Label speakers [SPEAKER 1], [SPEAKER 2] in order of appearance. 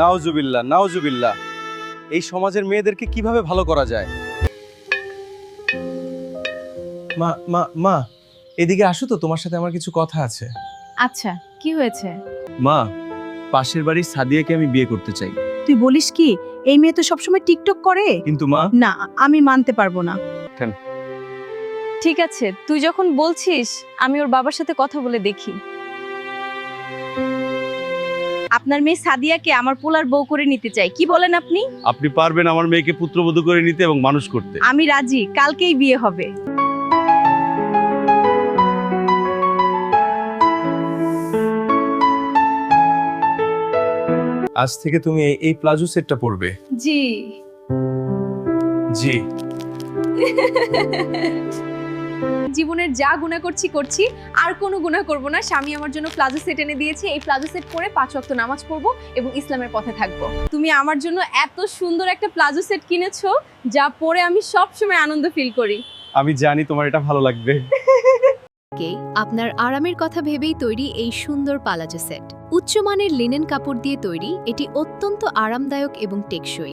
[SPEAKER 1] নাউজুবিল্লাহ নাউজুবিল্লাহ, এই সমাজের মেয়েদেরকে কিভাবে ভালো করা যায়?
[SPEAKER 2] মা মা মা এদিকে আসো তো, তোমার সাথে আমার কিছু কথা আছে।
[SPEAKER 3] আচ্ছা, কি হয়েছে?
[SPEAKER 1] মা, পাশের বাড়ির সাদিয়াকে আমি বিয়ে করতে চাই।
[SPEAKER 4] তুই বলিস কি? এই মেয়ে তো সবসময় টিকটক করে।
[SPEAKER 1] কিন্তু মা,
[SPEAKER 4] না, আমি মানতে পারবো না।
[SPEAKER 3] ঠিক আছে, তুই যখন বলছিস আমি ওর বাবার সাথে কথা বলে দেখি। আপনার মেয়ে সাদিয়াকে আমার পোলার বউ করে নিতে চাই, কি বলেন আপনি?
[SPEAKER 1] আপনি পারবেন আমার মেয়েকে পুত্রবধূ করে নিতে এবং মানুষ করতে?
[SPEAKER 3] আমি রাজি, কালকেই বিয়ে হবে।
[SPEAKER 2] আজ থেকে তুমি এই প্লাজো সেটটা পরবে।
[SPEAKER 3] জি।
[SPEAKER 2] জি।
[SPEAKER 3] জীবনের যা গুনাহ করছি আর কোনো গুনাহ করব না। স্বামী আমার জন্য প্লাজো সেট এনে দিয়েছে, এই প্লাজো সেট পরে 5 ওয়াক্ত নামাজ পড়বো এবং ইসলামের পথে থাকবো। তুমি আমার জন্য এত সুন্দর একটা প্লাজো সেট কিনেছো যা পরে আমি সব সময় আনন্দ ফিল করি।
[SPEAKER 1] আমি জানি তোমার এটা ভালো লাগবে।
[SPEAKER 5] আপনার আরামের কথা ভেবেই তৈরি এই সুন্দর পালাজো সেট। উচ্চমানের লিনেন কাপড় দিয়ে তৈরি, এটি অত্যন্ত আরামদায়ক এবং টেকসই।